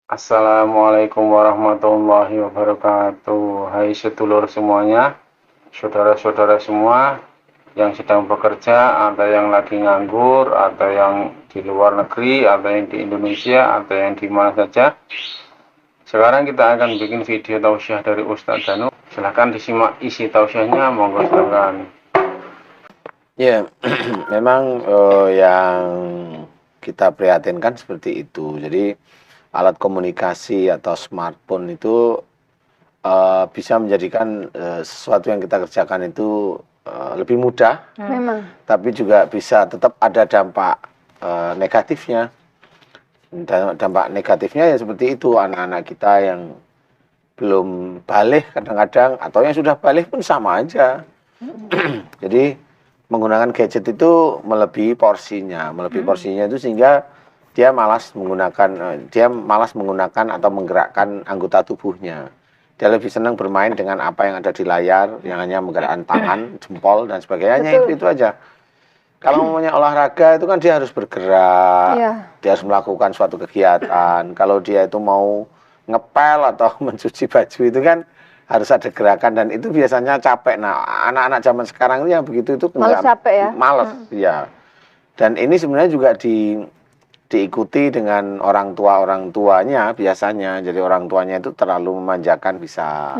Assalamualaikum warahmatullahi wabarakatuh. Hai sedulur semuanya, saudara-saudara semua yang sedang bekerja, atau yang lagi nganggur, atau yang di luar negeri, atau yang di Indonesia, atau yang di mana saja. Sekarang kita akan bikin video tausiah dari Ustadz Danu. Silahkan disimak isi tausiahnya, monggo silakan. Ya, memang yang kita prihatinkan seperti itu. Jadi alat komunikasi atau smartphone itu bisa menjadikan sesuatu yang kita kerjakan itu lebih mudah, Memang. tapi juga bisa tetap ada dampak negatifnya. Dampak negatifnya ya seperti itu, anak-anak kita yang belum balik kadang-kadang, atau yang sudah balik pun sama aja. Jadi menggunakan gadget itu melebihi porsinya itu sehingga dia malas menggunakan atau menggerakkan anggota tubuhnya. Dia lebih senang bermain dengan apa yang ada di layar, yang hanya menggerakkan tangan, jempol dan sebagainya. Itu aja. Kalau namanya olahraga itu kan dia harus bergerak, dia harus melakukan suatu kegiatan. Kalau dia itu mau ngepel atau mencuci baju itu kan harus ada gerakan, dan itu biasanya capek. Nah, anak-anak zaman sekarang itu yang begitu itu Males capek ya? Males, ya. Dan ini sebenarnya juga diikuti dengan orang tuanya biasanya. Jadi orang tuanya itu terlalu memanjakan bisa.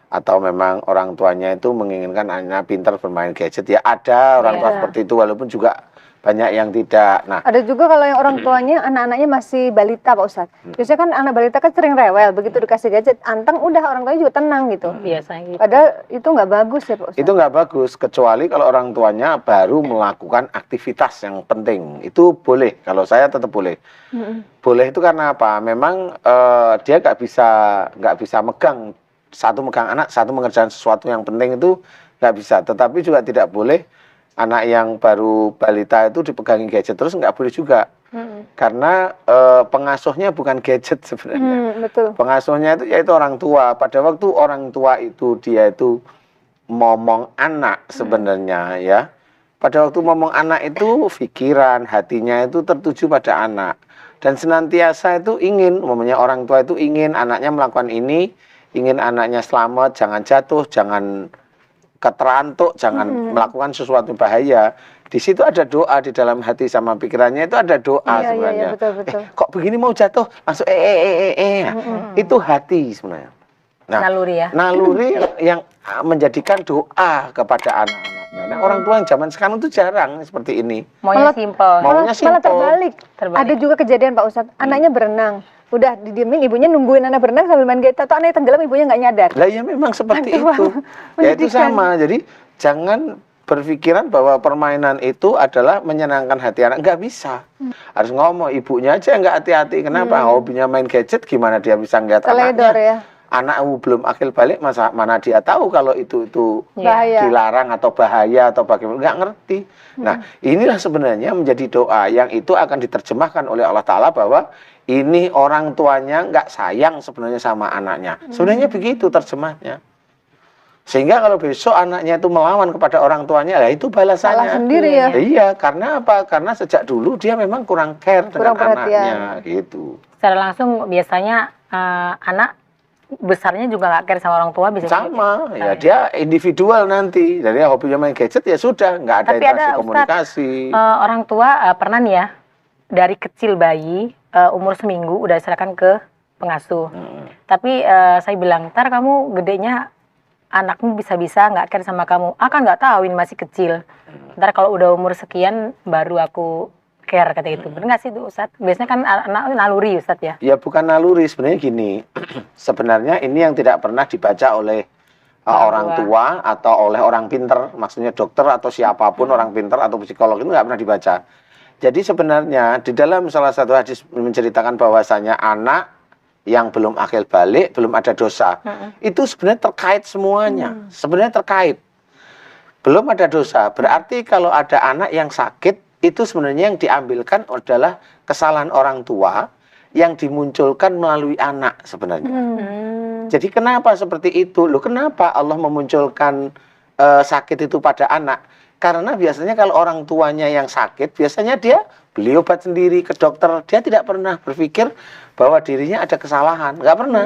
Atau memang orang tuanya itu menginginkan anaknya pintar bermain gadget. Ya ada orang tua seperti itu, walaupun juga banyak yang tidak. Nah, ada juga kalau yang orang tuanya anak-anaknya masih balita, Pak Ustadz. Biasanya kan anak balita kan sering rewel, begitu dikasih gadget, anteng udah orang tuanya juga tenang gitu. Biasanya gitu. Padahal itu nggak bagus ya, Pak Ustadz. Itu nggak bagus, kecuali kalau orang tuanya baru melakukan aktivitas yang penting. Itu boleh, kalau saya tetap boleh. Boleh itu karena apa? Memang dia nggak bisa megang anak, satu mengerjakan sesuatu yang penting itu nggak bisa. Tetapi juga tidak boleh anak yang baru balita itu dipegangi gadget terus, nggak boleh juga. Karena pengasuhnya bukan gadget sebenarnya. Betul. Pengasuhnya itu yaitu orang tua. Pada waktu orang tua itu dia itu momong anak sebenarnya ya. Pada waktu momong anak itu pikiran, hatinya itu tertuju pada anak. Dan senantiasa itu ingin, umumnya orang tua itu ingin anaknya melakukan ini, ingin anaknya selamat, jangan jatuh, jangan keterantuk, jangan melakukan sesuatu bahaya. Di situ ada doa di dalam hati sama pikirannya, itu ada doa sebenarnya. Betul. Kok begini mau jatuh langsung itu hati sebenarnya. Nah, Naluri ya. Naluri yang menjadikan doa kepada anak-anaknya. Nah, orang tua yang zaman sekarang itu jarang seperti ini. Maunya simpel. Maunya Malah terbalik. Ada juga kejadian, Pak Ustadz, anaknya berenang. Udah didiemin, ibunya nungguin anak berenang sambil main gadget, atau anaknya tenggelam, ibunya nggak nyadar. Lah ya memang seperti itu. Ya itu sama. Jadi jangan berpikiran bahwa permainan itu adalah menyenangkan hati anak. Nggak bisa. Harus ngomong, ibunya aja nggak hati-hati. Kenapa? Hobinya main gadget, gimana dia bisa ngeliat Teledor anaknya? ya. Anak belum akil balik, mana dia tahu kalau itu Bahaya. dilarang atau bahaya atau bagaimana, nggak ngerti. Nah, inilah sebenarnya menjadi doa yang itu akan diterjemahkan oleh Allah Ta'ala bahwa ini orang tuanya nggak sayang sebenarnya sama anaknya. Sebenarnya begitu terjemahnya. Sehingga kalau besok anaknya itu melawan kepada orang tuanya, ya itu balasannya. Salah sendiri ya. Iya, karena apa? Karena sejak dulu dia memang kurang care dengan anaknya, gitu. Secara langsung biasanya anak besarnya juga nggak care sama orang tua, bisa sama ya, dia individual nanti. Jadi hobinya main gadget ya sudah, nggak ada Tapi interaksi ada, komunikasi. orang tua pernah nih ya, dari kecil bayi umur seminggu udah diserahkan ke pengasuh. Tapi saya bilang, ntar kamu gedenya anakmu bisa-bisa nggak care sama kamu. Kan nggak tahu, ini masih kecil. Ntar kalau udah umur sekian baru aku care, kata gitu. Benar nggak sih itu, Ustadz? Biasanya kan anak naluri, Ustadz ya? Ya bukan naluri, sebenarnya gini. Sebenarnya ini yang tidak pernah dibaca oleh orang tua atau oleh orang pinter, maksudnya dokter atau siapapun orang pinter atau psikolog, itu nggak pernah dibaca. Jadi sebenarnya di dalam salah satu hadis menceritakan bahwasanya anak yang belum akil balik, belum ada dosa, itu sebenarnya terkait semuanya. Sebenarnya terkait. Belum ada dosa, berarti kalau ada anak yang sakit, itu sebenarnya yang diambilkan adalah kesalahan orang tua yang dimunculkan melalui anak sebenarnya. Jadi kenapa seperti itu? Loh, kenapa Allah memunculkan sakit itu pada anak? Karena biasanya kalau orang tuanya yang sakit, biasanya dia beli obat sendiri ke dokter. Dia tidak pernah berpikir bahwa dirinya ada kesalahan. Nggak pernah.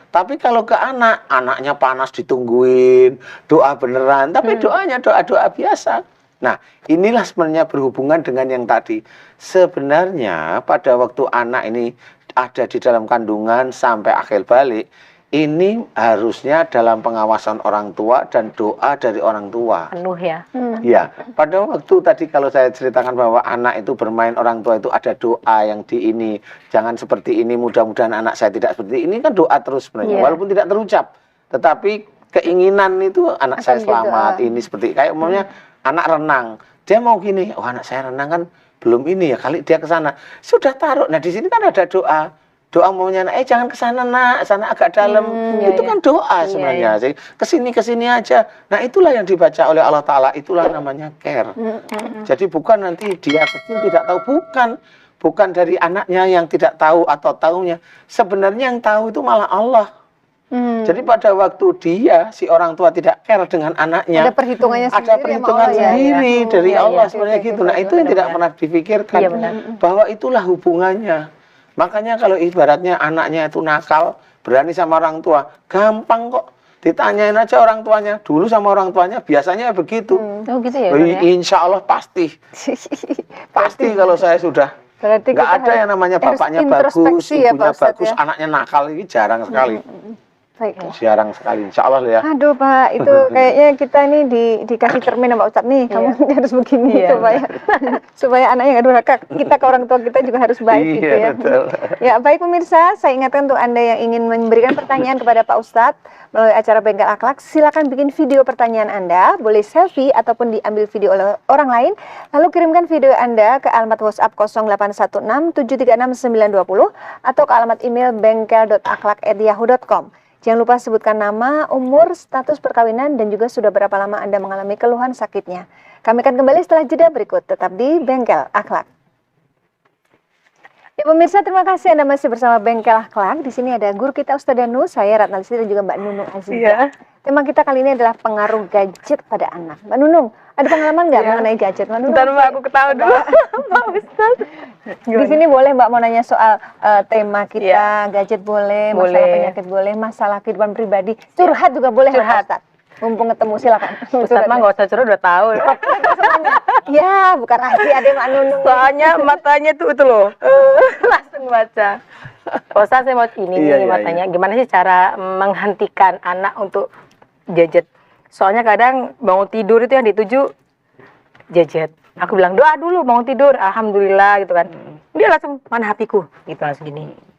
Tapi kalau ke anak, anaknya panas ditungguin, doa beneran. Tapi doanya doa-doa biasa. Nah, inilah sebenarnya berhubungan dengan yang tadi. Sebenarnya pada waktu anak ini ada di dalam kandungan sampai akhir balik, ini harusnya dalam pengawasan orang tua dan doa dari orang tua. Penuh ya. Ya, pada waktu tadi kalau saya ceritakan bahwa anak itu bermain, orang tua itu ada doa yang di ini, jangan seperti ini, mudah-mudahan anak saya tidak seperti ini, kan doa terus sebenarnya, Iya. walaupun tidak terucap. Tetapi keinginan itu anak saya Akan selamat, gitu, ini seperti kayak umumnya anak renang, dia mau gini, oh anak saya renang kan belum ini ya, kali dia ke sana, sudah taruh. Nah di sini kan ada doa. Doa maunya, jangan ke sana nak, sana agak dalam. Iya, Itu iya. kan doa sebenarnya. Jadi kesini aja. Nah itulah yang dibaca oleh Allah Ta'ala. Itulah namanya care. Jadi bukan nanti dia kecil tidak tahu. Bukan dari anaknya yang tidak tahu atau tahunya. Sebenarnya yang tahu itu malah Allah. Jadi pada waktu dia, si orang tua tidak care dengan anaknya. Ada perhitungannya sendiri. Ada perhitungan sama Allah, ya. sendiri ya. dari Iya, Allah iya. sebenarnya Oke, gitu. oke, Nah itu yang tidak pernah dipikirkan. Iya, benar. Bahwa itulah hubungannya. Makanya kalau ibaratnya anaknya itu nakal, berani sama orang tua, gampang kok. Ditanyain aja orang tuanya. Dulu sama orang tuanya biasanya begitu. Oh gitu ya. Oh, Bang, ya? insya Allah pasti. Pasti kalau saya sudah. Berarti Nggak kita ada yang namanya harus bapaknya bagus, introspeksi ya, Pak ibunya Ustadz, bagus, ya. anaknya nakal. Ini jarang sekali. Baik. Jarang sekali, insya Allah ya. Aduh Pak, itu kayaknya kita ini dikasih cermin sama Pak Ustadz nih, kamu harus begini Iya. supaya anaknya nggak durhaka. Kita ke orang tua kita juga harus baik gitu Iya, ya. betul. Ya baik pemirsa, saya ingatkan untuk Anda yang ingin memberikan pertanyaan kepada Pak Ustadz melalui acara Bengkel Akhlak, silakan bikin video pertanyaan Anda, boleh selfie ataupun diambil video oleh orang lain, lalu kirimkan video Anda ke alamat WhatsApp 0816736920 atau ke alamat email bengkel.akhlak@yahoo.com. Jangan lupa sebutkan nama, umur, status perkawinan, dan juga sudah berapa lama Anda mengalami keluhan sakitnya. Kami akan kembali setelah jeda berikut, tetap di Bengkel Akhlak. Ya pemirsa, terima kasih Anda masih bersama Bengkel Akhlak. Di sini ada guru kita Ustaz Danu, saya Ratna Lisri dan juga Mbak Nunung Azizah. Iya. Tema kita kali ini adalah pengaruh gadget pada anak. Mbak Nunung, ada pengalaman nggak mengenai gadget? Mbak Nunung, Bentar Mbak, aku ketawa dulu. Pak Ustaz. di sini boleh Mbak mau nanya soal tema kita, gadget boleh, masalah Boleh. penyakit boleh, masalah kehidupan pribadi, curhat juga boleh Curhat. Pak Ustaz. Mumpung ketemu silakan. Ustaz mah nggak usah curhat, udah tahu. Ya, bukan rahasia deh Mbak Nunung. Soalnya matanya tuh itu loh. Langsung baca. Ustaz saya mau ini Iya, nih iya, matanya. Gimana sih cara menghentikan anak untuk gadget? Soalnya kadang bangun tidur itu yang dituju gadget. Aku bilang doa dulu bangun tidur, alhamdulillah gitu kan. Dia langsung mana hatiku, gitu langsung gini.